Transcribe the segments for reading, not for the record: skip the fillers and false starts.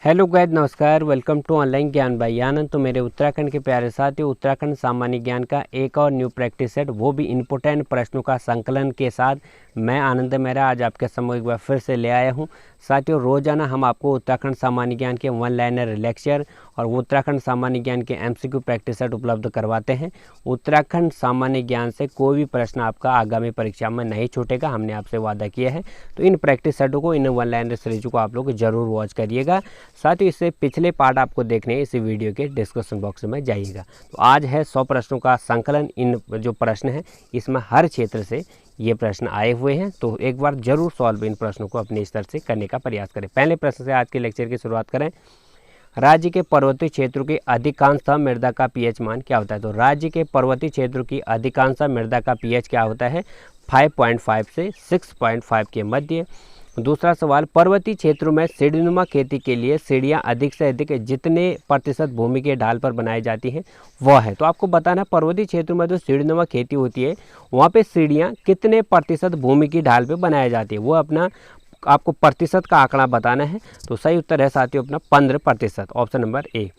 Hello guys, नमस्कार। Welcome to online ज्ञान by आनंद। तो मेरे उत्तराखंड के प्यारे साथियों, उत्तराखंड सामान्य ज्ञान का एक और न्यू प्रैक्टिस सेट, वो भी इम्पोर्टेंट प्रश्नों का संकलन के साथ मैं आनंद मेहरा आज आपके समक्ष एक बार फिर से ले आया हूँ। साथियों, रोजाना हम आपको उत्तराखंड सामान्य ज्ञान के वन लाइनर लेक्चर और उत्तराखंड सामान्य ज्ञान के एमसीक्यू प्रैक्टिस सेट उपलब्ध करवाते हैं। उत्तराखंड सामान्य ज्ञान से कोई भी प्रश्न आपका आगामी परीक्षा में नहीं छूटेगा, हमने आपसे वादा किया है। तो इन प्रैक्टिस सेटों को, इन वन लाइनर सीरीज को आप लोग जरूर वॉच करिएगा। साथ ही इससे पिछले पार्ट आपको देखने हैं, इसी वीडियो के डिस्क्रिप्शन बॉक्स में जाइएगा। तो आज है 100 प्रश्नों का संकलन। इन जो प्रश्न हैं इसमें हर क्षेत्र से ये प्रश्न आए हुए हैं, तो एक बार जरूर सॉल्व इन प्रश्नों को अपने स्तर से करने का प्रयास करें। पहले प्रश्न से आज के लेक्चर की शुरुआत करें। राज्य के पर्वतीय क्षेत्रों की अधिकांशतः मृदा का पीएच मान क्या होता है? तो राज्य के पर्वतीय क्षेत्रों की अधिकांशतः मृदा का पीएच क्या होता है? 5.5 से 6.5 के मध्य। दूसरा सवाल, पर्वतीय क्षेत्रों में सीढ़ीनुमा खेती के लिए सीढ़ियाँ अधिक से अधिक जितने प्रतिशत भूमि के ढाल पर बनाई जाती हैं वह है? तो आपको बताना है पर्वतीय क्षेत्रों में जो सीढ़ीनुमा खेती होती है वहाँ पे सीढ़ियाँ कितने प्रतिशत भूमि की ढाल पे बनाई जाती है, वो अपना आपको प्रतिशत का आंकड़ा बताना है। तो सही उत्तर है साथियों अपना 15%, ऑप्शन नंबर ए।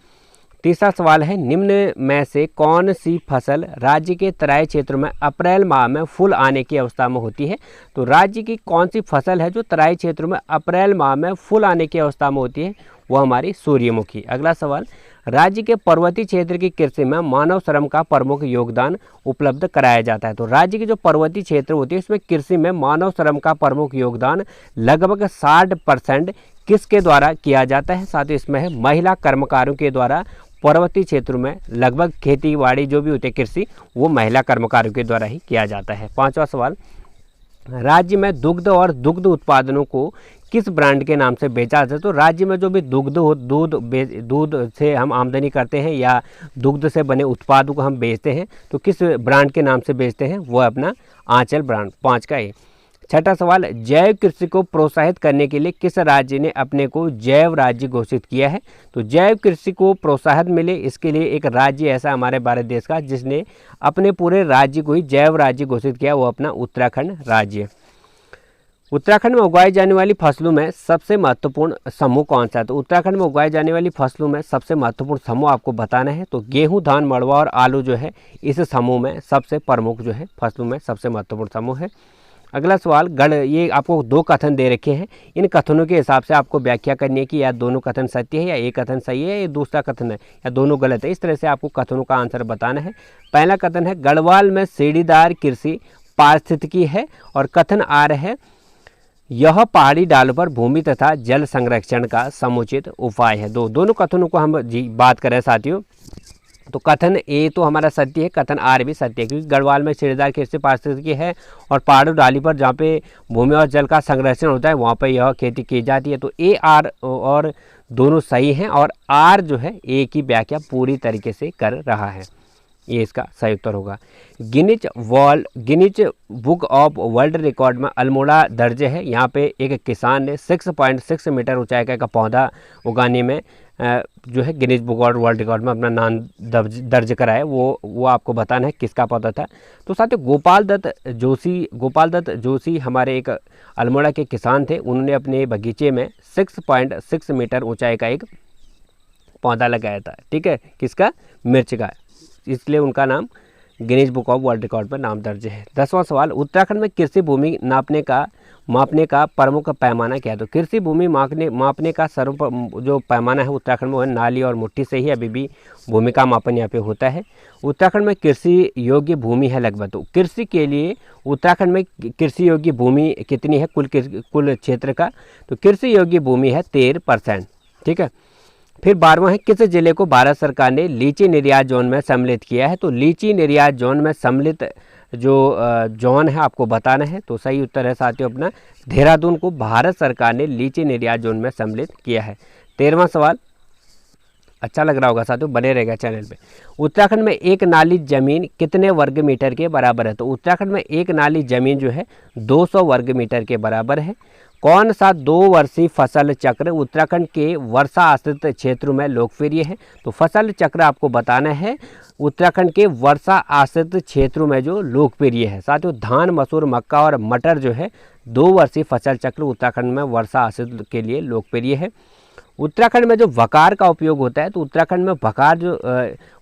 तीसरा सवाल है, निम्न में से कौन सी फसल राज्य के तराई क्षेत्रों में अप्रैल माह में फूल आने की अवस्था में होती है? तो राज्य की कौन सी फसल है जो तराई क्षेत्रों में अप्रैल माह में फूल आने की अवस्था में होती है? वो हमारी सूर्यमुखी। अगला सवाल, राज्य के पर्वतीय क्षेत्र की कृषि में मानव श्रम का प्रमुख योगदान उपलब्ध कराया जाता है। तो राज्य की जो पर्वतीय क्षेत्र होती है इसमें कृषि में मानव श्रम का प्रमुख योगदान लगभग 60% किसके द्वारा किया जाता है? साथ ही इसमें है महिला कर्मकारों के द्वारा पर्वतीय क्षेत्रों में लगभग खेती बाड़ी जो भी होती है कृषि, वो महिला कर्मकारों के द्वारा ही किया जाता है। पांचवा सवाल, राज्य में दुग्ध और दुग्ध उत्पादनों को किस ब्रांड के नाम से बेचा जाता है? तो राज्य में जो भी दूध से हम आमदनी करते हैं या दुग्ध से बने उत्पादों को हम बेचते हैं तो किस ब्रांड के नाम से बेचते हैं? वो अपना आंचल ब्रांड। 5 का ए। छठा सवाल, जैव कृषि को प्रोत्साहित करने के लिए किस राज्य ने अपने को जैव राज्य घोषित किया है? तो जैव कृषि को प्रोत्साहन मिले इसके लिए एक राज्य ऐसा हमारे भारत देश का जिसने अपने पूरे राज्य को ही जैव राज्य घोषित किया, वो अपना उत्तराखंड राज्य। उत्तराखंड में उगाई जाने वाली फसलों में सबसे महत्वपूर्ण समूह कौन सा है? तो उत्तराखंड में उगाई जाने वाली फसलों में सबसे महत्वपूर्ण समूह आपको बताना है। तो गेहूं, धान, मड़वा और आलू जो है इस समूह में सबसे प्रमुख जो है फसलों में सबसे महत्वपूर्ण समूह है। अगला सवाल, ये आपको 2 कथन दे रखे हैं, इन कथनों के हिसाब से आपको व्याख्या करनी है कि या दोनों कथन सत्य है या एक कथन सही है या दूसरा कथन है या दोनों गलत है। इस तरह से आपको कथनों का आंसर बताना है। पहला कथन है, गढ़वाल में सीढ़ीदार कृषि पारिस्थितिकी है, और कथन आ रहा है, यह पहाड़ी ढालों पर भूमि तथा जल संरक्षण का समुचित उपाय है। दोनों कथनों को हम बात करें साथियों, तो कथन ए तो हमारा सत्य है, कथन आर भी सत्य है, क्योंकि गढ़वाल में सीढ़ीदार कृषि पारिस्थितिकी है और पहाड़ों ढाली पर जहाँ पे भूमि और जल का संरक्षण होता है वहाँ पे यह खेती की जाती है। तो ए आर और दोनों सही हैं, और आर जो है ए की व्याख्या पूरी तरीके से कर रहा है, ये इसका सही उत्तर होगा। Guinness book of world record में अल्मोड़ा दर्ज है। यहाँ पे एक किसान ने 6.6 मीटर ऊंचाई का जोधा उगाने में जो है Guinness book of world record में अपना नाम दर्ज कराया। वो आपको बताना है किसका पौधा था। तो साथियों, गोपाल दत्त जोशी हमारे एक अल्मोड़ा के किसान थे। उन्होंने अपने बगीचे में 6.6 मीटर ऊंचाई का एक पौधा लगाया था। ठीक है, किसका? मिर्च का, इसलिए उनका नाम Guinness book of world record पर नाम दर्ज है। 10वां सवाल, उत्तराखंड में कृषि भूमि मापने का प्रमुख पैमाना क्या है? तो कृषि भूमि मापने का जो पैमाना है उत्तराखंड में वो नाली और मुट्ठी से ही अभी भी भूमि का मापन यहाँ पे होता है। उत्तराखंड में कृषि योग्य भूमि है लगभग, तो कृषि के लिए उत्तराखंड में कृषि योग्य भूमि कितनी है कुल क्षेत्र का? तो कृषि योग्य भूमि है 13%। ठीक है। फिर 12वां है, किस जिले को भारत सरकार ने लीची निर्यात जोन में सम्मिलित किया है? तो लीची निर्यात जोन में सम्मिलित जो जोन है आपको बताना है। तो सही उत्तर है साथियों अपना देहरादून को भारत सरकार ने लीची निर्यात जोन में सम्मिलित किया है। 13वां सवाल अच्छा लग रहा होगा साथियों, बने रहेगा चैनल पे। उत्तराखंड में एक नाली जमीन कितने वर्ग मीटर के बराबर है? तो उत्तराखंड में एक नाली जमीन जो है 200 वर्ग मीटर के बराबर है। कौन सा 2 वर्षीय फसल चक्र उत्तराखंड के वर्षा आश्रित क्षेत्रों में लोकप्रिय है? तो फसल चक्र आपको बताना है उत्तराखंड के वर्षा आश्रित क्षेत्रों में जो लोकप्रिय है। साथियों, धान, मसूर, मक्का और मटर जो है 2 वर्षीय फसल चक्र उत्तराखंड में वर्षा आश्रित के लिए लोकप्रिय है। उत्तराखंड में जो वकार का उपयोग होता है, तो उत्तराखंड में वकार जो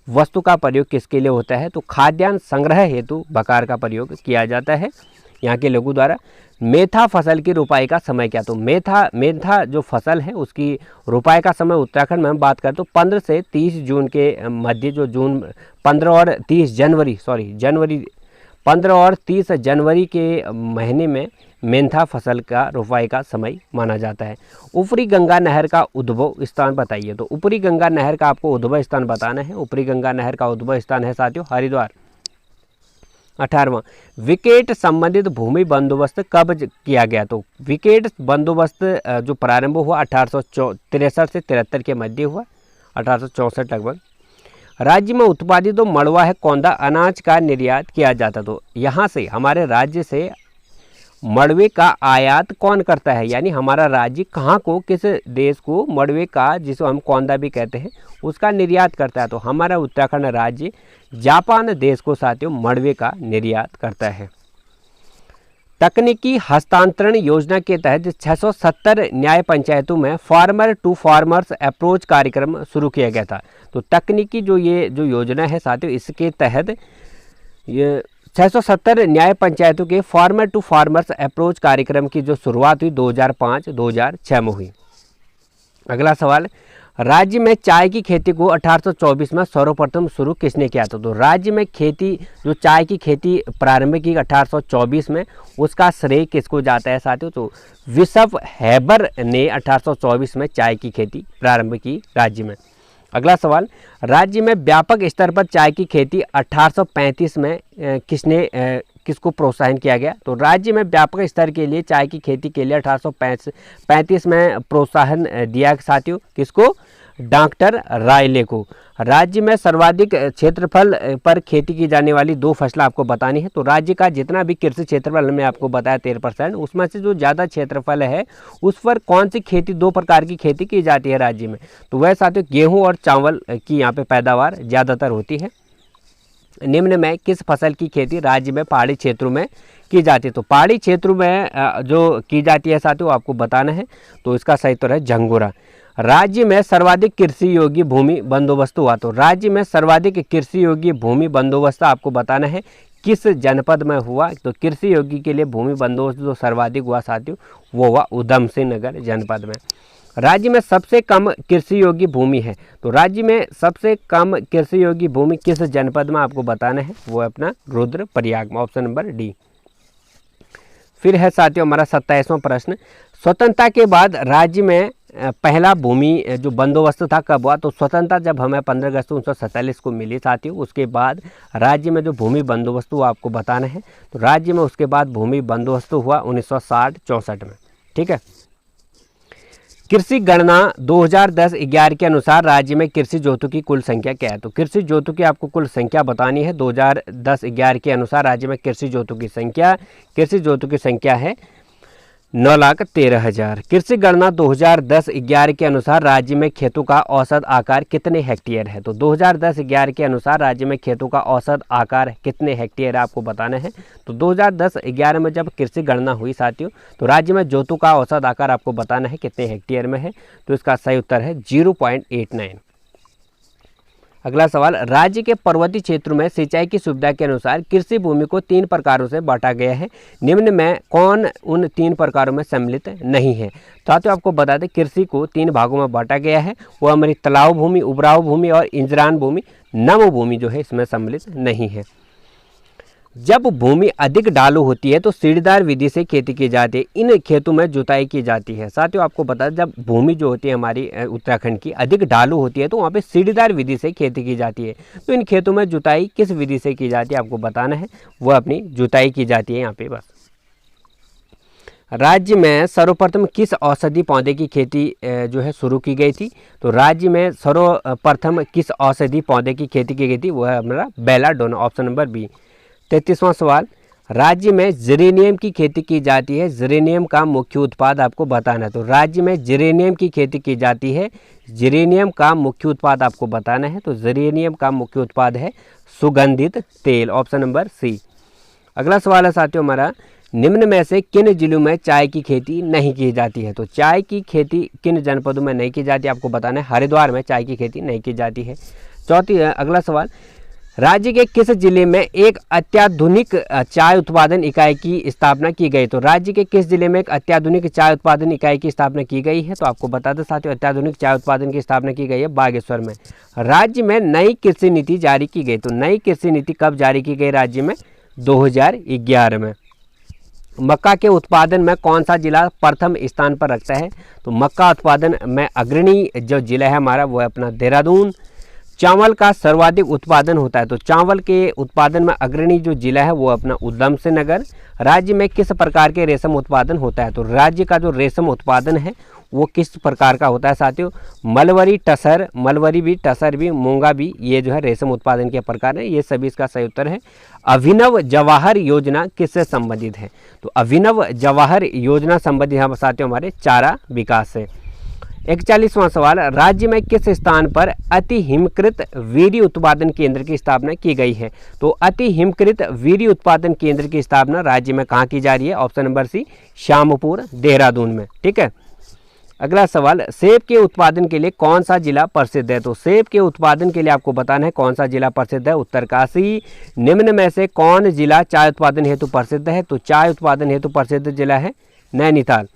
वस्तु का प्रयोग किसके लिए होता है, तो खाद्यान्न संग्रह हेतु वकार का प्रयोग किया जाता है यहाँ के लोगों द्वारा। मेथा फसल की रुपाई का समय क्या, तो मेथा जो फसल है उसकी रुपाई का समय उत्तराखंड में हम बात करें तो 15 से 30 जून के मध्य, जो जून 15 और 30 जनवरी के महीने में मेंथा फसल का रुपाई का समय माना जाता है। ऊपरी गंगा नहर का उद्भव स्थान बताइए, तो ऊपरी गंगा नहर का आपको उद्भव स्थान बताना है। ऊपरी गंगा नहर का उद्भव स्थान है साथियों हरिद्वार। 18वां, विकेट संबंधित भूमि बंदोबस्त कब किया गया, तो विकेट बंदोबस्त जो प्रारंभ हुआ 1863 से 73 के मध्य हुआ, 1864 लगभग। राज्य में उत्पादित जो मड़वा है कौंधा अनाज का निर्यात किया जाता, तो यहाँ से हमारे राज्य से मड़वे का आयात कौन करता है, यानी हमारा राज्य कहाँ को, किस देश को मड़वे का, जिसको हम कौंधा भी कहते हैं, उसका निर्यात करता है, तो हमारा उत्तराखंड राज्य जापान देश को साथियों मड़वे का निर्यात करता है। तकनीकी हस्तांतरण योजना के तहत 670 न्याय पंचायतों में फार्मर टू फार्मर्स अप्रोच कार्यक्रम शुरू किया गया था। तो तकनीकी जो योजना है साथियों, इसके तहत ये 670 न्याय पंचायतों के फार्मर टू फार्मर्स अप्रोच कार्यक्रम की जो शुरुआत हुई 2005-2006 में हुई। अगला सवाल, राज्य में चाय की खेती को 1824 में सर्वप्रथम शुरू किसने किया था, तो राज्य में जो चाय की खेती प्रारंभ की 1824 में, उसका श्रेय किसको जाता है साथियों, तो विशप हैबर ने 1824 में चाय की खेती प्रारंभ की राज्य में। अगला सवाल, राज्य में व्यापक स्तर पर चाय की खेती 1835 में किसको प्रोत्साहन किया गया, तो राज्य में व्यापक स्तर के लिए चाय की खेती के लिए 1835 में प्रोत्साहन दिया साथियों, किसको, डॉक्टर रायले को। राज्य में सर्वाधिक क्षेत्रफल पर खेती की जाने वाली 2 फसलें आपको बतानी है, तो राज्य का जितना भी कृषि क्षेत्रफल मैंने आपको बताया 13%, उसमें से जो ज़्यादा क्षेत्रफल है उस पर कौन सी खेती, 2 प्रकार की खेती की जाती है राज्य में, तो वह साथियों गेहूं और चावल की यहाँ पे पैदावार ज़्यादातर होती है। निम्न में किस फसल की खेती राज्य में पहाड़ी क्षेत्रों में की जाती है, तो पहाड़ी क्षेत्रों में जो की जाती है साथियों आपको बताना है, तो इसका सही उत्तर है झंगोरा। राज्य में सर्वाधिक कृषि योग्य भूमि बंदोबस्त हुआ, तो राज्य में सर्वाधिक कृषि योग्य भूमि बंदोबस्त आपको बताना है किस जनपद में हुआ, तो कृषि योग्य के लिए भूमि बंदोबस्त जो सर्वाधिक हुआ साथियों वो हुआ उधम सिंह नगर जनपद में। राज्य में सबसे कम कृषि योग्य भूमि है, तो राज्य में सबसे कम कृषि योग्य भूमि किस जनपद में आपको बताना है, वो है अपना रुद्रप्रयाग में, ऑप्शन नंबर डी। फिर है साथियों हमारा 27वां प्रश्न, स्वतंत्रता के बाद राज्य में पहला भूमि जो बंदोबस्त था कब हुआ, तो स्वतंत्रता जब हमें 15 अगस्त 1947 को मिली साथियों, उसके बाद राज्य में जो भूमि बंदोबस्त हुआ आपको बताना है, तो राज्य में उसके बाद भूमि बंदोबस्त हुआ 1960-64 में। ठीक है। कृषि गणना 2010-11 के अनुसार राज्य में कृषि जोतों की कुल संख्या क्या है, तो कृषि जोतों की आपको कुल संख्या बतानी है। 2010-11 के अनुसार राज्य में कृषि जोतों की संख्या है 9,13,000। कृषि गणना 2010-11 के अनुसार राज्य में खेतों का औसत आकार कितने हेक्टेयर है, तो 2010-11 के अनुसार राज्य में खेतों का औसत आकार कितने हेक्टेयर आपको बताना है। तो 2010-11 में जब कृषि गणना हुई साथियों, तो राज्य में जोतों का औसत आकार आपको बताना है कितने हेक्टेयर में है, तो इसका सही उत्तर है 0.89। अगला सवाल, राज्य के पर्वतीय क्षेत्रों में सिंचाई की सुविधा के अनुसार कृषि भूमि को 3 प्रकारों से बांटा गया है, निम्न में कौन उन 3 प्रकारों में सम्मिलित नहीं है। तो आपको बता दें कृषि को 3 भागों में बांटा गया है, वो हमारी तालाब भूमि, उबराव भूमि और इंजरान भूमि। नम भूमि जो है इसमें सम्मिलित नहीं है। जब भूमि अधिक ढालू होती है तो सीढ़ीदार विधि से खेती की जाती है, इन खेतों में जुताई की जाती है। साथियों आपको बता दें जब भूमि जो होती है हमारी उत्तराखंड की अधिक ढालू होती है तो वहाँ पे सीढ़ीदार विधि से खेती की जाती है। तो इन खेतों में जुताई किस विधि से की जाती है आपको बताना है, वो अपनी जुताई की जाती है यहाँ पे बस। राज्य में सर्वप्रथम किस औषधि पौधे की खेती जो है शुरू की गई थी, तो राज्य में सर्वप्रथम किस औषधि पौधे की खेती की गई थी, वो है हमारा बेलाडोना, ऑप्शन नंबर बी। 33वां सवाल, राज्य में जेरेनियम की खेती की जाती है, जेरेनियम का मुख्य उत्पाद आपको बताना है। तो राज्य में जेरेनियम की खेती की जाती है, जेरेनियम का मुख्य उत्पाद आपको बताना है। तो जेरेनियम का मुख्य उत्पाद है सुगंधित तेल, ऑप्शन नंबर सी। अगला सवाल है साथियों हमारा, निम्न में से किन जिलों में चाय की खेती नहीं की जाती है? तो चाय की खेती किन जनपदों में नहीं की जाती है आपको बताना है। हरिद्वार में चाय की खेती नहीं की जाती है। अगला सवाल, राज्य के किस जिले में एक अत्याधुनिक चाय उत्पादन इकाई की स्थापना की गई? तो राज्य के किस जिले में एक अत्याधुनिक चाय उत्पादन इकाई की स्थापना की गई है? तो आपको बता दें साथियों, अत्याधुनिक चाय उत्पादन की स्थापना की गई है बागेश्वर में। राज्य में नई कृषि नीति जारी की गई। तो नई कृषि नीति कब जारी की गई राज्य में? 2011 में। मक्का के उत्पादन में कौन सा जिला प्रथम स्थान पर रखता है? तो मक्का उत्पादन में अग्रणी जो जिला है हमारा वो है अपना देहरादून। चावल का सर्वाधिक उत्पादन होता है। तो चावल के उत्पादन में अग्रणी जो जिला है वो अपना उधम सिंह नगर। राज्य में किस प्रकार के रेशम उत्पादन होता है? तो राज्य का जो रेशम उत्पादन है वो किस प्रकार का होता है साथियों? मलवरी, टसर, मलवरी भी, टसर भी, मूंगा भी, ये जो है रेशम उत्पादन के प्रकार है। ये सभी इसका सही उत्तर है। अभिनव जवाहर योजना किससे संबंधित है? तो अभिनव जवाहर योजना संबंधित है साथियों हमारे चारा विकास से। 41वां सवाल, राज्य में किस स्थान पर अति हिमकृत वीर्य उत्पादन केंद्र की स्थापना की गई है? तो अति हिमकृत वीर्य उत्पादन केंद्र की स्थापना राज्य में कहाँ की जा रही है? Option number C, Shyampur, Dehradun में। ठीक है। अगला सवाल, सेब के उत्पादन के लिए कौन सा जिला प्रसिद्ध है? तो सेब के उत्पादन के लिए आपको बताना है कौन सा जिला प्रसिद्ध है। उत्तरकाशी। निम्न में से कौन जिला चाय उत्पादन हेतु प्रसिद्ध है? तो चाय उत्पादन हेतु प्रसिद्ध जिला है नैनीताल।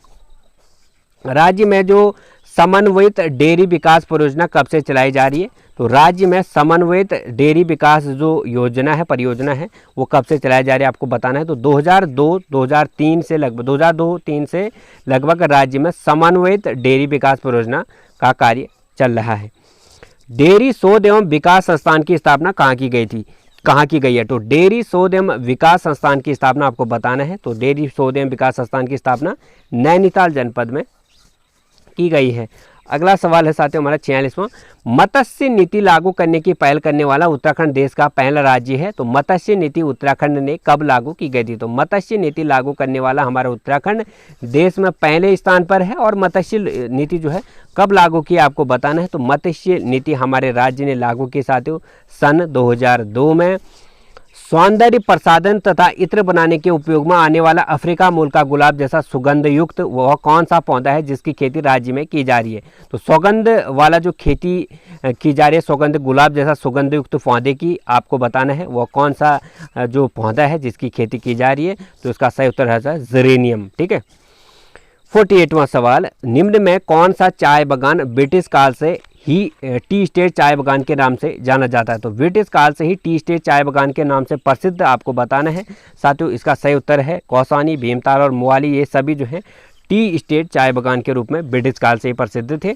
राज्य में जो समन्वित डेयरी विकास परियोजना कब से चलाई जा रही है? तो राज्य में समन्वित डेयरी विकास जो योजना है, परियोजना है, वो कब से चलाई जा रही है आपको बताना है। तो 2002-2003 से लगभग 2002-2003 से लगभग राज्य में समन्वित डेयरी विकास परियोजना का कार्य चल रहा है। डेयरी शोध एवं विकास संस्थान की स्थापना कहाँ की गई थी? कहाँ की गई है? तो डेयरी शोध एवं विकास संस्थान की स्थापना आपको बताना है। तो डेयरी शोध एवं विकास संस्थान की स्थापना नैनीताल जनपद में की गई है। अगला सवाल है साथियों हमारा 46वां, मत्स्य नीति लागू करने की पहल करने वाला उत्तराखंड देश का पहला राज्य है। तो मत्स्य नीति उत्तराखंड ने कब लागू की गई थी? तो मत्स्य नीति लागू करने वाला हमारा उत्तराखंड देश में पहले स्थान पर है। और मत्स्य नीति जो है कब लागू की आपको बताना है। तो मत्स्य नीति हमारे राज्य ने लागू की साथियों सन 2002 में। सौंदर्य प्रसाधन तथा इत्र बनाने के उपयोग में आने वाला अफ्रीका मूल का गुलाब जैसा सुगंध युक्त वह कौन सा पौधा है जिसकी खेती राज्य में की जा रही है? तो सुगंध वाला जो खेती की जा रही है, सुगंध गुलाब जैसा सुगंध युक्त पौधे की आपको बताना है वह कौन सा जो पौधा है जिसकी खेती की जा रही है। तो इसका सही उत्तर है जेरेनियम। ठीक है। 48वां सवाल, निम्न में कौन सा चाय बागान ब्रिटिश काल से ही टी स्टेट चाय बागान के नाम से जाना जाता है? तो ब्रिटिश काल से ही टी स्टेट चाय बागान के नाम से प्रसिद्ध आपको बताना है साथियों। इसका सही उत्तर है कौसानी, भीमताल और मुवाली, ये सभी जो है टी स्टेट चाय बागान के रूप में ब्रिटिश काल से ही प्रसिद्ध थे।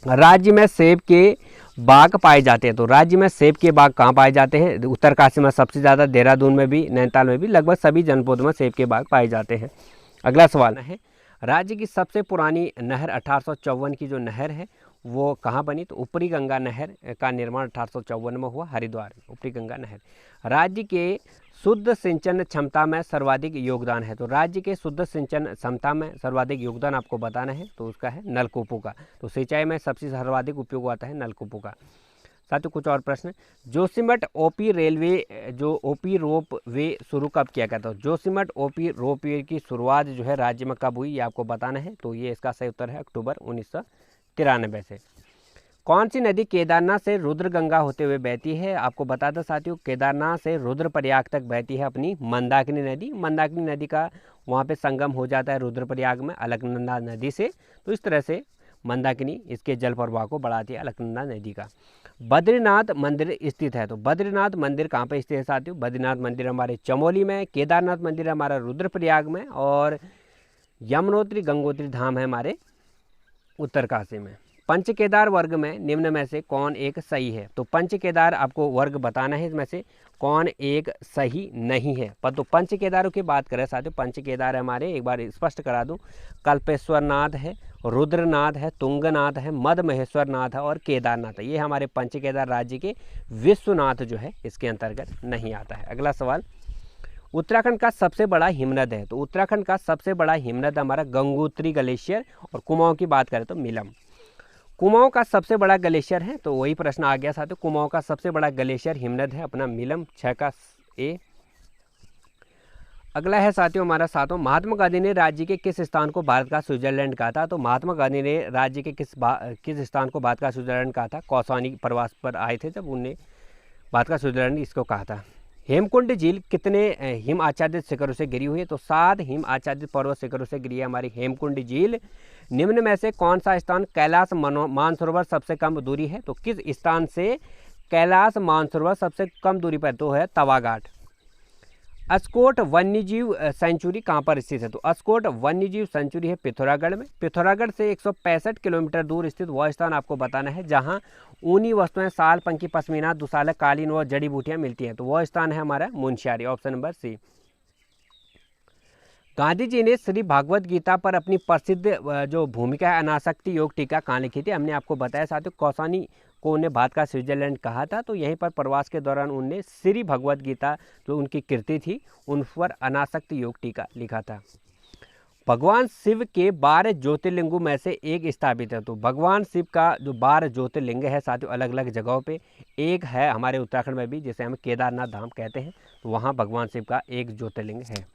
राज्य में सेब के बाग पाए जाते हैं। तो राज्य में सेब के बाग कहाँ पाए जाते हैं? उत्तरकाशी में सबसे ज़्यादा, देहरादून में भी, नैनीताल में भी, लगभग सभी जनपदों में सेब के बाग पाए जाते हैं। अगला सवाल है, राज्य की सबसे पुरानी नहर 1854 की जो नहर है वो कहाँ बनी? तो ऊपरी गंगा नहर का निर्माण 1854 में हुआ हरिद्वार में, ऊपरी गंगा नहर। राज्य के शुद्ध सिंचन क्षमता में सर्वाधिक योगदान है। तो राज्य के शुद्ध सिंचन क्षमता में सर्वाधिक योगदान आपको बताना है। तो उसका है नलकूपों का। तो सिंचाई में सबसे सर्वाधिक उपयोग आता है नलकूपों का। साथियों कुछ और प्रश्न, जोशीमठ ओपी रेलवे जो ओपी रोप वे शुरू कब किया गया था? जोशीमठ ओपी रोप वे की शुरुआत जो है राज्य में कब हुई ये आपको बताना है। तो ये इसका सही उत्तर है अक्टूबर 1993 से। कौन सी नदी केदारनाथ से रुद्रगंगा होते हुए बहती है? आपको बता दें साथियों, केदारनाथ से रुद्रप्रयाग तक बहती है अपनी मंदाकिनी नदी। मंदाकिनी नदी का वहाँ पे संगम हो जाता है रुद्रप्रयाग में अलकनंदा नदी से। तो इस तरह से मंदाकिनी इसके जल प्रवाह को बढ़ाती है अलकनंदा नदी का। बद्रीनाथ मंदिर स्थित है। तो बद्रीनाथ मंदिर कहाँ पे स्थित है साथियों? बद्रीनाथ मंदिर हमारे चमोली में, केदारनाथ मंदिर हमारा रुद्रप्रयाग में, और यमुनोत्री गंगोत्री धाम है हमारे उत्तरकाशी में। पंच केदार वर्ग में निम्न में से कौन एक सही है? तो पंच केदार आपको वर्ग बताना है, इसमें से कौन एक सही नहीं है। पर तो पंच केदारों की बात करें साथियों, पंच केदार हमारे एक बार स्पष्ट करा दूं, कल्पेश्वरनाथ है, रुद्रनाथ है, तुंगनाथ है, मद महेश्वरनाथ है और केदारनाथ है। ये हमारे पंच केदार राज्य के विश्वनाथ जो है इसके अंतर्गत नहीं आता है। अगला सवाल, उत्तराखंड का सबसे बड़ा हिमनद है। तो उत्तराखंड का सबसे बड़ा हिमनद हमारा गंगोत्री ग्लेशियर, और कुमाऊं की बात करें तो मिलम। कुमाऊं का सबसे बड़ा ग्लेशियर है, तो वही प्रश्न आ गया साथियों, कुमाऊं का सबसे बड़ा ग्लेशियर हिमनद है अपना मिलम, 6 का ए। अगला है साथियों हमारा सातवां, महात्मा गांधी ने राज्य के किस स्थान को भारत का स्विट्जरलैंड कहा था? तो महात्मा गांधी ने राज्य के किस स्थान को भारत का स्विट्जरलैंड कहा था? कौसानी प्रवास पर आए थे जब उनने भारत का स्विट्जरलैंड इसको कहा था। हेमकुंड झील कितने हिम आच्छादित शिखरों से घिरी हुई है? तो 7 हिम आच्छादित पर्वत शिखरों से घिरी है हमारी हेमकुंड झील। निम्न में से कौन सा स्थान कैलाश मानसरोवर सबसे कम दूरी है? तो किस स्थान से कैलाश मानसरोवर सबसे कम दूरी पर? तो है तवाघाट। अस्कोट वन्यजीव सेंचुरी कहाँ पर स्थित है? तो अस्कोट वन्यजीव सेंचुरी है पिथौरागढ़ में। पिथौरागढ़ से 165 किलोमीटर दूर स्थित वह स्थान आपको बताना है जहाँ ऊनी वस्तुएं, साल, पंखी, पश्मीना, दुसालक, कालीन व जड़ी बूटियां मिलती हैं। तो वह स्थान है हमारा Munsiyari, option number C. Gandhi ji ने श्री भागवत गीता पर अपनी प्रसिद्ध जो भूमिका है अनासक्ति योग टीका कहाँ लिखी थी? हमने आपको बताया साथियों कौसानी को उन्हें भारत का स्विट्जरलैंड कहा था। तो यहीं पर प्रवास के दौरान उनने श्री भगवत गीता जो उनकी कृति थी उन पर अनासक्ति योग टीका लिखा था। भगवान शिव के 12 ज्योतिर्लिंगों में से एक स्थापित है। तो भगवान शिव का जो 12 ज्योतिर्लिंग है साथियों अलग अलग जगहों पे, एक है हमारे उत्तराखंड में भी जिसे हम केदारनाथ धाम कहते हैं, तो वहाँ भगवान शिव का एक ज्योतिर्लिंग है।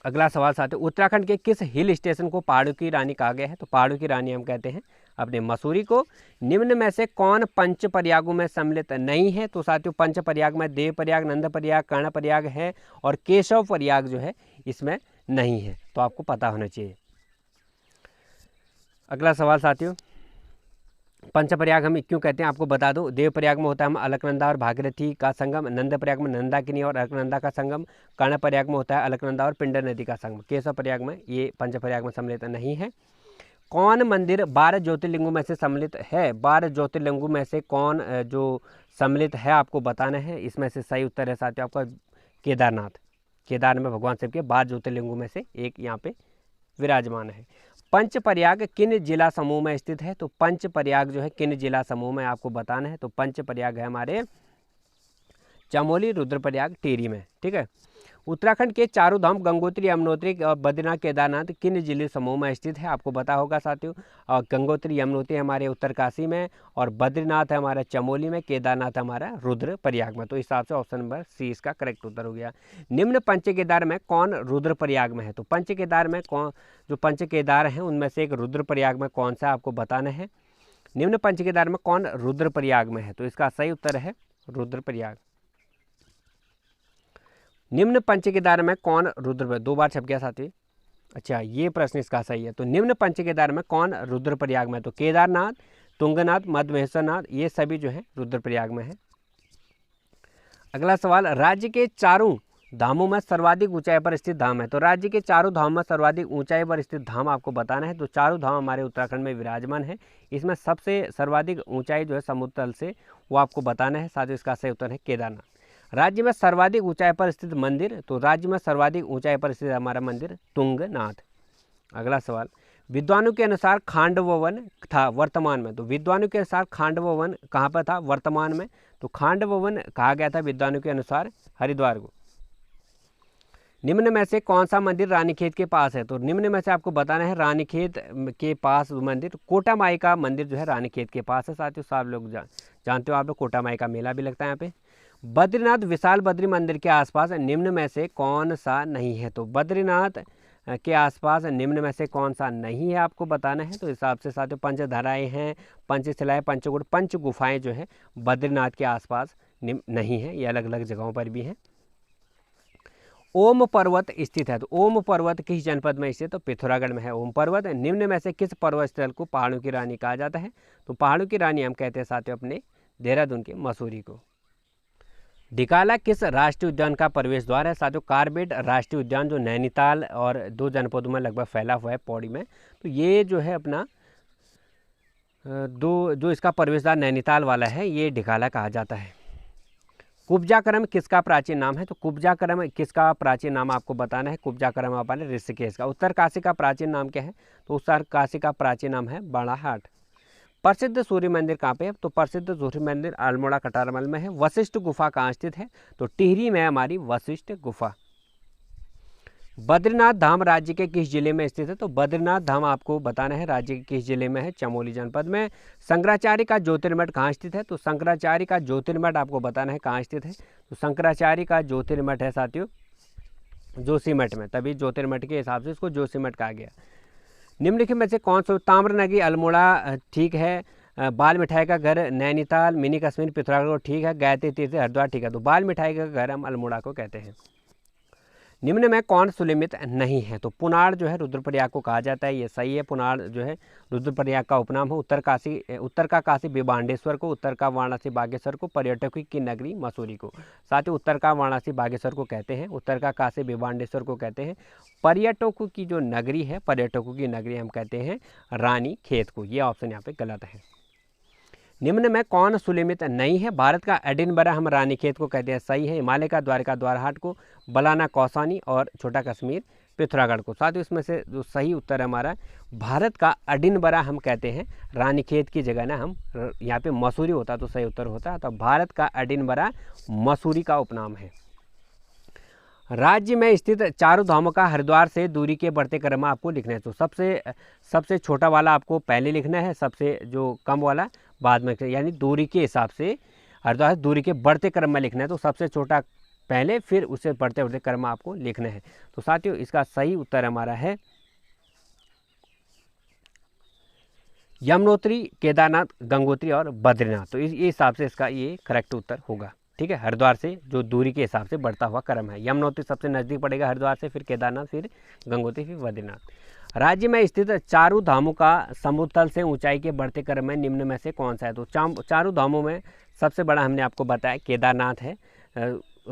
अगला सवाल साथियों, उत्तराखंड के किस हिल स्टेशन को पहाड़ों की रानी कहा गया है? तो पहाड़ों की रानी हम कहते हैं अपने मसूरी को। निम्न में से कौन पंच प्रयागों में सम्मिलित नहीं है? तो साथियों पंच प्रयाग में देव प्रयाग, नंद प्रयाग, कर्ण प्रयाग है और केशव प्रयाग जो है इसमें नहीं है, तो आपको पता होना चाहिए। अगला सवाल साथियों, पंचप्रयाग हम क्यों कहते हैं आपको बता दूं। देव प्रयाग में होता है हम अलकनंदा और भागीरथी का संगम, नंद प्रयाग में नंदाकिनी और अलकनंदा का संगम, कर्ण प्रयाग में होता है अलकनंदा और पिंडर नदी का संगम, केशव प्रयाग में ये पंचप्रयाग में सम्मिलित नहीं है। कौन मंदिर 12 ज्योतिर्लिंगों में से सम्मिलित है? 12 ज्योतिर्लिंगों में से कौन जो सम्मिलित है आपको बताना है। इसमें से सही उत्तर है साथियों आपका केदारनाथ। केदार में भगवान शिव के 12 ज्योतिर्लिंगों में से एक यहाँ पे विराजमान है। पंच प्रयाग किन जिला समूह में स्थित है? तो पंच प्रयाग जो है किन जिला समूह में आपको बताना है। तो पंच प्रयाग है हमारे चमोली, रुद्रप्रयाग, टिहरी में, ठीक है। उत्तराखंड के चारों धाम गंगोत्री, यमुनोत्री और बद्रीनाथ, केदारनाथ किन जिले समूह में स्थित है आपको पता होगा साथियों। और गंगोत्री यमुनोत्री हमारे उत्तरकाशी में और बद्रीनाथ है हमारा चमोली में, केदारनाथ हमारा रुद्रप्रयाग में। तो इस हिसाब से ऑप्शन नंबर सी इसका करेक्ट उत्तर हो गया। निम्न पंच केदार में कौन रुद्रप्रयाग में है? तो पंच केदार में कौन, जो पंच केदार हैं उनमें से एक रुद्रप्रयाग में कौन सा आपको बताना है। निम्न पंच केदार में कौन रुद्रप्रयाग में है? तो इसका सही उत्तर है रुद्रप्रयाग। निम्न पंच केदार में कौन रुद्र, 2 बार छप गया साथी। अच्छा ये प्रश्न इसका सही है। तो निम्न पंच केदार में कौन रुद्रप्रयाग में? तो केदारनाथ, तुंगनाथ, मध्यमहेश्वरनाथ ये सभी जो है रुद्रप्रयाग में है। अगला सवाल, राज्य के चारों धामों में सर्वाधिक ऊंचाई पर स्थित धाम है। तो राज्य के चारों धाम में सर्वाधिक ऊंचाई पर स्थित धाम आपको बताना है। तो चारों धाम हमारे उत्तराखंड में विराजमान है। इसमें सबसे सर्वाधिक ऊंचाई जो है समुद्र तल से वो आपको बताना है। साथ ही इसका सही उत्तर है केदारनाथ। राज्य में सर्वाधिक ऊंचाई पर स्थित मंदिर, तो राज्य में सर्वाधिक ऊंचाई पर स्थित हमारा मंदिर तुंगनाथ। अगला सवाल, विद्वानों के अनुसार खांडव वन था वर्तमान में। तो विद्वानों के अनुसार खांडव वन कहाँ पर था वर्तमान में? तो खांडव वन कहा गया था विद्वानों के अनुसार हरिद्वार को। निम्न में से कौन सा मंदिर रानीखेत के पास है? तो निम्न में से आपको बताना है रानीखेत के पास मंदिर कोटा माई का मंदिर जो है रानीखेत के पास है। साथियों सब लोग जानते हो आप लोग कोटा माई का मेला भी लगता है यहाँ पे। बद्रीनाथ विशाल बद्री मंदिर के आसपास निम्न में से कौन सा नहीं है? तो बद्रीनाथ के आसपास निम्न में से कौन सा नहीं है आपको बताना है। तो हिसाब से साथियों पंचधाराएँ हैं, पंचशिलाएँ, पंचकोट, पंच गुफाएँ जो है बद्रीनाथ के आसपास नहीं है, ये अलग अलग जगहों पर भी हैं। ओम पर्वत स्थित है। तो ओम पर्वत किस जनपद में स्थित? तो पिथौरागढ़ में है ओम पर्वत। निम्न में से किस पर्वत स्थल को पहाड़ों की रानी कहा जाता है? तो पहाड़ों की रानी हम कहते हैं साथियों अपने देहरादून के मसूरी को। ढिकाला किस राष्ट्रीय उद्यान का प्रवेश द्वार है? साथियों कार्बेट राष्ट्रीय उद्यान जो नैनीताल और 2 जनपदों में लगभग फैला हुआ है पौड़ी में। तो ये जो है अपना जो इसका प्रवेश द्वार नैनीताल वाला है ये ढिकाला कहा जाता है। कुब्जाक्रम किसका प्राचीन नाम है? तो कुब्जाक्रम किसका प्राचीन नाम आपको बताना है। कुब्जाक्रम हमारे ऋषिकेश का। उत्तरकाशी का प्राचीन नाम क्या है? तो उत्तरकाशी का प्राचीन नाम है बाड़ाहाट। प्रसिद्ध सूर्य मंदिर कहाँ पे है? तो प्रसिद्ध सूर्य मंदिर अल्मोड़ा कटारमल में है। वशिष्ठ गुफा कहाँ स्थित है? तो टिहरी में हमारी वशिष्ठ गुफा। बद्रीनाथ धाम राज्य के किस जिले में स्थित है? तो बद्रीनाथ धाम आपको बताना है राज्य के किस जिले में है? चमोली जनपद में। शंकराचार्य का ज्योतिर्मठ कहाँ स्थित है? तो शंकराचार्य का ज्योतिर्मठ आपको बताना है कहाँ स्थित है। तो शंकराचार्य का ज्योतिर्मठ है साथियों जोशीमठ में, तभी ज्योतिर्मठ के हिसाब से इसको जोशीमठ कहा गया। निम्नलिखित में से कौन सा, ताम्रनगी अल्मोड़ा ठीक है, बाल मिठाई का घर नैनीताल मिनी कश्मीर पिथौरागढ़ ठीक है, गायत्री तीर्थ हरिद्वार ठीक है। तो बाल मिठाई का घर हम अल्मोड़ा को कहते हैं। निम्न में कौन सुलिमित नहीं है, तो पुनाड़ जो है रुद्रप्रयाग को कहा जाता है, ये सही है। पुनाड़ जो है रुद्रप्रयाग का उपनाम है। उत्तर का काशी विभांडेश्वर को, उत्तर का वाराणसी बागेश्वर को, पर्यटकों की नगरी मसूरी को। साथ ही उत्तर का वाराणसी बागेश्वर को कहते हैं, उत्तर का काशी विभांडेश्वर को कहते हैं। पर्यटकों की जो नगरी है, पर्यटकों की नगरी हम कहते हैं रानी खेत को। ये ऑप्शन यहाँ पे गलत है। निम्न में कौन सुलिमित नहीं है, भारत का एडिनबरा हम रानीखेत को कहते हैं, सही है। हिमालय का द्वारका द्वारहाट को, बलाना कौसानी और छोटा कश्मीर पिथौरागढ़ को। साथ ही उसमें से जो सही उत्तर है हमारा, भारत का एडिनबरा हम कहते हैं रानीखेत की जगह ना, हम यहाँ पे मसूरी होता तो सही उत्तर होता। तो भारत का एडिनबरा मसूरी का उपनाम है। राज्य में स्थित चारों धामों का हरिद्वार से दूरी के बढ़ते क्रम में आपको लिखना है। तो सबसे छोटा वाला आपको पहले लिखना है, सबसे जो कम वाला बाद में, यानी दूरी के हिसाब से हरिद्वार से दूरी के बढ़ते क्रम में लिखना है। तो सबसे छोटा पहले, फिर उससे बढ़ते बढ़ते क्रम में आपको लिखना है। तो साथियों इसका सही उत्तर हमारा है यमुनोत्री, केदारनाथ, गंगोत्री और बद्रीनाथ। तो इस हिसाब से इसका ये करेक्ट उत्तर होगा। ठीक है, हरिद्वार से जो दूरी के हिसाब से बढ़ता हुआ क्रम है। यमुनोत्री सबसे नज़दीक पड़ेगा हरिद्वार से, फिर केदारनाथ, फिर गंगोत्री, फिर बद्रीनाथ। राज्य में स्थित चारों धामों का समुद्र तल से ऊंचाई के बढ़ते क्रम में निम्न में से कौन सा है। तो चारों धामों में सबसे बड़ा हमने आपको बताया केदारनाथ है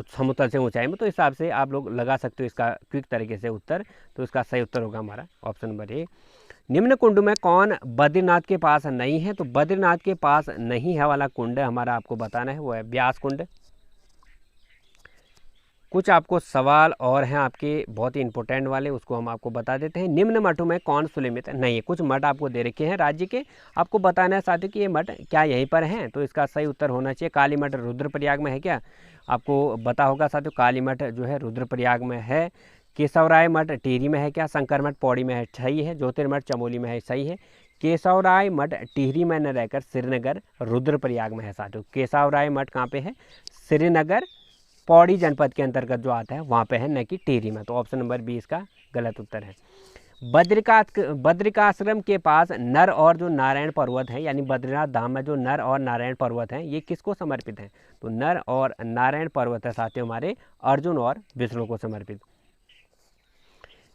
समुद्र तल से ऊंचाई में। तो इस हिसाब से आप लोग लगा सकते हो इसका क्विक तरीके से उत्तर। तो इसका सही उत्तर होगा हमारा ऑप्शन नंबर ए। निम्न कुंड में कौन बद्रीनाथ के पास नहीं है। तो बद्रीनाथ के पास नहीं है वाला कुंड हमारा आपको बताना है, वो है ब्यास कुंड। कुछ आपको सवाल और हैं आपके बहुत ही इंपॉर्टेंट वाले, उसको हम आपको बता देते हैं। निम्न मठों में कौन सुलिमित नहीं है। कुछ मठ आपको दे रखे हैं राज्य के, आपको बताना है साथियों कि ये मठ क्या यहीं पर हैं। तो इसका सही उत्तर होना चाहिए काली मठ रुद्रप्रयाग में है क्या, आपको बता होगा साथियों। काली मठ जो है रुद्रप्रयाग में है। केशवराय मठ टिहरी में है क्या, शंकर मठ पौड़ी में है, सही है। ज्योतिर्मठ चमोली में है, सही है। केशवराय मठ टिहरी में न रहकर श्रीनगर रुद्रप्रयाग में है साथियों। केशवराय मठ कहाँ पे है, श्रीनगर पौड़ी जनपद के अंतर्गत जो आता है वहाँ पे है, न कि टिहरी में। तो ऑप्शन नंबर बी इसका गलत उत्तर है। बद्रिकाश्रम के पास नर और जो नारायण पर्वत है, यानी बद्रीनाथ धाम में जो नर और नारायण पर्वत हैं, ये किसको समर्पित हैं। तो नर और नारायण पर्वत है साथियों हमारे अर्जुन और विष्णु को समर्पित।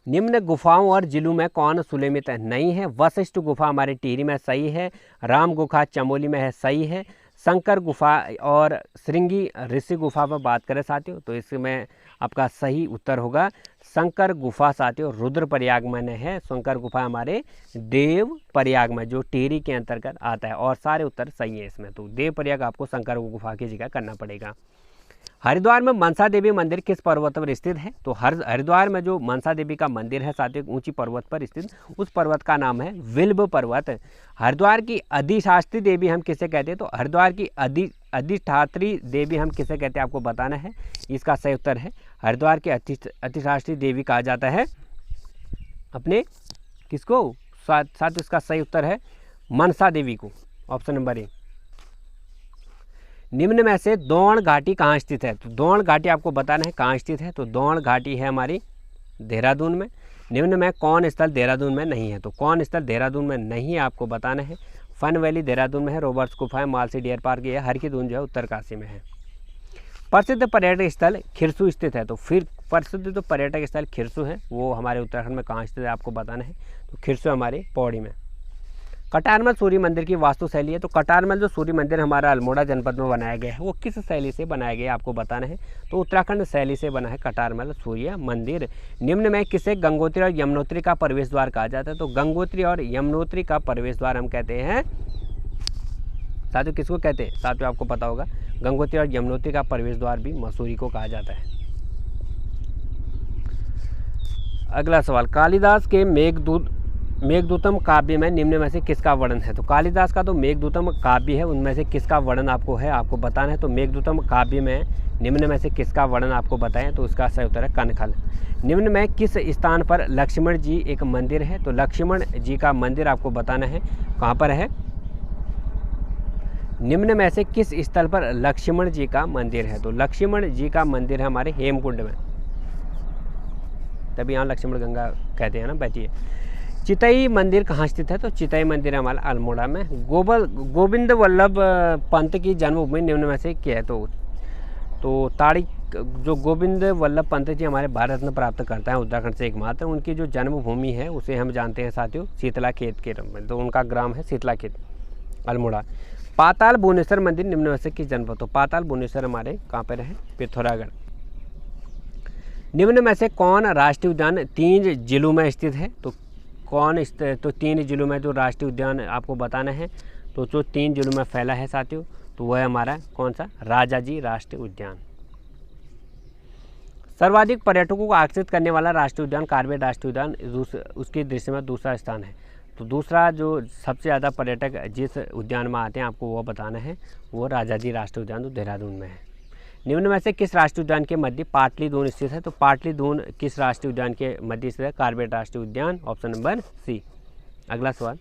निम्न गुफाओं और जिलों में कौन सुलिमित नहीं है। वशिष्ठ गुफा हमारे टिहरी में, सही है। राम गुफा चमोली में है, सही है। शंकर गुफा और श्रृंगी ऋषि गुफा पर बात करें साथियों, तो इसमें आपका सही उत्तर होगा शंकर गुफा साथियों रुद्रप्रयाग में है। शंकर गुफा हमारे देव प्रयाग में जो टिहरी के अंतर्गत आता है, और सारे उत्तर सही है इसमें। तो देव प्रयाग आपको शंकर गुफा की जगह करना पड़ेगा। हरिद्वार में मनसा देवी मंदिर किस पर्वत पर स्थित है। तो हरिद्वार में जो मनसा देवी का मंदिर है साथियों ऊंची पर्वत पर स्थित, उस पर्वत का नाम है विल्भ पर्वत। हरिद्वार की अधिष्ठात्री देवी हम किसे कहते हैं। तो हरिद्वार की अधिष्ठात्री देवी हम किसे कहते हैं आपको बताना है। इसका सही उत्तर है हरिद्वार की अधिष्ठात्री देवी कहा जाता है अपने किसको, साथ इसका सही उत्तर है मनसा देवी को, ऑप्शन नंबर ए। निम्न में से दौण घाटी कहाँ स्थित है। तो दौण घाटी आपको बताना है कहाँ स्थित है। तो दौण घाटी है हमारी देहरादून में। निम्न में कौन स्थल देहरादून में नहीं है। तो कौन स्थल देहरादून में नहीं है आपको बताना है। फन वैली देहरादून में है, रॉबर्ट्स गुफा है, मालसी डियर पार्क है, हरकी-दून जो है उत्तरकाशी में है। प्रसिद्ध पर्यटक स्थल खिरसू स्थित है। तो फिर प्रसिद्ध जो पर्यटक स्थल खिरसू है वो हमारे उत्तराखंड में कहाँ स्थित है आपको बताना है। तो खिरसू हमारे पौड़ी में। कटारमल सूर्य मंदिर की वास्तुशैली है। तो कटारमल जो सूर्य मंदिर हमारा अल्मोड़ा जनपद में बनाया गया है वो किस शैली से बनाया गया है आपको बताना है। तो उत्तराखंड शैली से बना है कटारमल सूर्य मंदिर। निम्न में किसे गंगोत्री और यमुनोत्री का प्रवेश द्वार कहा जाता है। तो गंगोत्री और यमुनोत्री का प्रवेश द्वार हम कहते हैं साथियों किसको कहते हैं। साथियों आपको पता होगा गंगोत्री और यमुनोत्री का प्रवेश द्वार भी मसूरी को कहा जाता है। अगला सवाल, कालिदास के मेघदूतम काव्य में निम्न में से किसका वर्णन है। तो कालिदास का तो मेघदूतम काव्य है, उनमें से किसका वर्णन आपको है आपको बताना है। तो मेघदूतम काव्य में निम्न में से किसका वर्णन आपको बताएं। तो इसका सही उत्तर है कनखल। निम्न में किस स्थान पर लक्ष्मण जी एक मंदिर है। तो लक्ष्मण जी का मंदिर आपको बताना है कहाँ पर है। निम्न में से किस स्थल पर लक्ष्मण जी का मंदिर है। तो लक्ष्मण जी का मंदिर है हमारे हेमकुंड में। तभी यहाँ लक्ष्मण गंगा कहते हैं ना, बहती है। चितई मंदिर कहाँ स्थित है? तो चितई मंदिर हमारा अल्मोड़ा में। गोविंद वल्लभ पंत की जन्मभूमि निम्न में से क्या है? तो तारीख जो गोविंद वल्लभ पंत जी हमारे भारत रत्न प्राप्त करता है उत्तराखंड से एकमात्र, उनकी जो जन्मभूमि है उसे हम जानते हैं साथियों शीतला खेत के रूप में। तो उनका ग्राम है शीतला खेत, अल्मोड़ा। पाताल भुवनेश्वर मंदिर निम्न में से किस जनपद? तो पाताल भुवनेश्वर हमारे कहाँ पर है? पिथौरागढ़। निम्न में से कौन राष्ट्रीय उद्यान 3 जिलों में स्थित है? तो 3 जिलों में जो राष्ट्रीय उद्यान आपको बताना है, तो जो 3 जिलों में फैला है साथियों, तो वह है हमारा कौन सा? राजाजी राष्ट्रीय उद्यान। सर्वाधिक पर्यटकों को आकर्षित करने वाला राष्ट्रीय उद्यान कार्बेट राष्ट्रीय उद्यान उसकी दृष्टि में दूसरा स्थान है। तो दूसरा जो सबसे ज़्यादा पर्यटक जिस उद्यान में आते हैं आपको वो बताना है, वो राजाजी राष्ट्रीय उद्यान जो देहरादून में है। निम्न में से किस राष्ट्रीय उद्यान के मध्य पाटली-दून स्थित है? तो पाटली-दून किस राष्ट्रीय उद्यान के मध्य स्थित है? कार्बेट राष्ट्रीय उद्यान, ऑप्शन नंबर सी। अगला सवाल,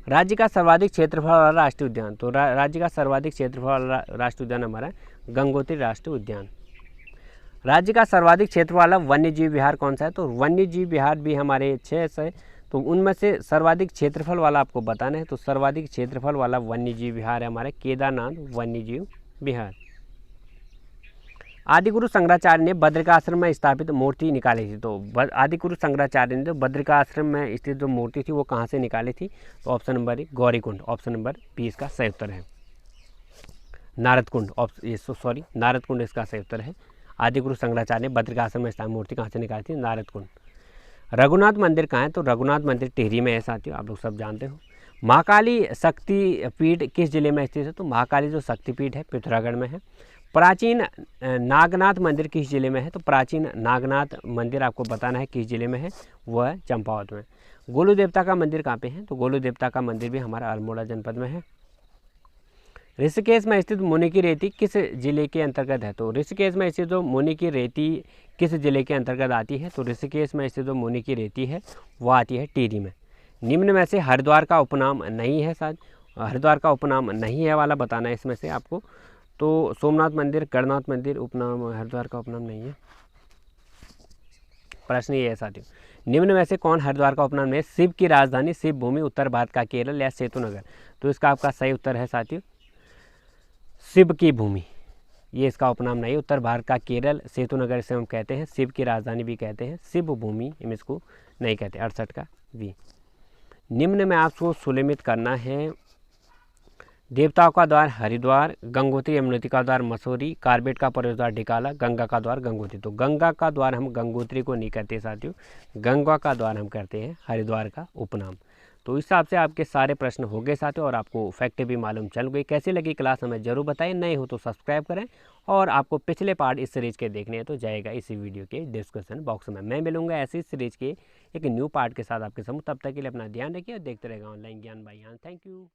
राज्य का सर्वाधिक क्षेत्रफल वाला राष्ट्रीय उद्यान। तो राज्य का सर्वाधिक क्षेत्रफल वाला राष्ट्रीय उद्यान हमारा गंगोत्री राष्ट्रीय उद्यान। राज्य का सर्वाधिक क्षेत्र वाला वन्य जीव विहार कौन सा है? तो वन्य जीव विहार भी हमारे 6 है, तो उनमें से सर्वाधिक क्षेत्रफल वाला आपको बताना है। तो सर्वाधिक क्षेत्रफल वाला वन्य जीव विहार है हमारे केदारनाथ वन्य जीव विहार। आदिगुरु शंकराचार्य ने बद्रिकाश्रम में स्थापित मूर्ति निकाली थी। तो आदिगुरु शंकराचार्य ने जो बद्रिकाश्रम में स्थित जो मूर्ति थी वो कहाँ से निकाली थी? तो option number Gaurikund, option number 20 का सही उत्तर है। नारदकुंड, नारदकुंड इसका सही उत्तर है। आदिगुरु शंकराचार्य ने बद्रिकाश्रम में स्थापित मूर्ति कहाँ से निकाली थी? नारदकुंड। रघुनाथ मंदिर कहाँ है? तो रघुनाथ मंदिर टिहरी में है साथियों, आप लोग सब जानते हो। महाकाली शक्तिपीठ किस जिले में स्थित है? तो महाकाली जो शक्तिपीठ है पिथौरागढ़ में है। प्राचीन नागनाथ मंदिर किस जिले में है? तो प्राचीन नागनाथ मंदिर आपको बताना है किस जिले में है, वह है चंपावत में। गोलू देवता का मंदिर कहाँ पे है? तो गोलू देवता का मंदिर भी हमारा अल्मोड़ा जनपद में है। ऋषिकेश में स्थित मुनि की रेती किस जिले के अंतर्गत है? तो ऋषिकेश में स्थित जो मुनि की रेती किस जिले के अंतर्गत आती है? तो ऋषिकेश में स्थित जो मुनि की रेती है वो आती है टिहरी में। निम्न में से हरिद्वार का उपनाम नहीं है, शायद हरिद्वार का उपनाम नहीं है वाला बताना है इसमें से आपको। तो सोमनाथ मंदिर, गढ़नाथ मंदिर उपनाम, हरिद्वार का उपनाम नहीं है। प्रश्न ये है साथियों, निम्न में से कौन हरिद्वार का उपनाम नहीं है? शिव की राजधानी, शिव भूमि, उत्तर भारत का केरल या सेतुनगर। तो इसका आपका सही उत्तर है साथियों शिव की भूमि, ये इसका उपनाम नहीं है। उत्तर भारत का केरल, सेतुनगर से हम कहते हैं, शिव की राजधानी भी कहते हैं, शिव भूमि हम इसको नहीं कहते। 68 का बी। निम्न में आपको सुनिश्चित करना है, देवताओं का द्वार हरिद्वार, गंगोत्री यमुनोत्री का द्वार मसूरी, कार्बेट का प्रवेश द्वार ढिकाला, गंगा का द्वार गंगोत्री। तो गंगा का द्वार हम गंगोत्री को नहीं कहते साथियों, गंगा का द्वार हम करते हैं हरिद्वार का उपनाम। तो इस हिसाब से आपके सारे प्रश्न हो गए साथियों और आपको फैक्ट भी मालूम चल गई। कैसी लगी क्लास हमें जरूर बताएं, नए हो तो सब्सक्राइब करें और आपको पिछले पार्ट इस सीरीज के देखने हैं तो जाएगा इसी वीडियो के डिस्क्रिप्शन बॉक्स में। मैं मिलूंगा ऐसी सीरीज के एक न्यू पार्ट के साथ आपके समूह। तब तक के लिए अपना ध्यान रखिए और देखते रहेगा ऑनलाइन ज्ञान बाय ज्ञान। Thank you.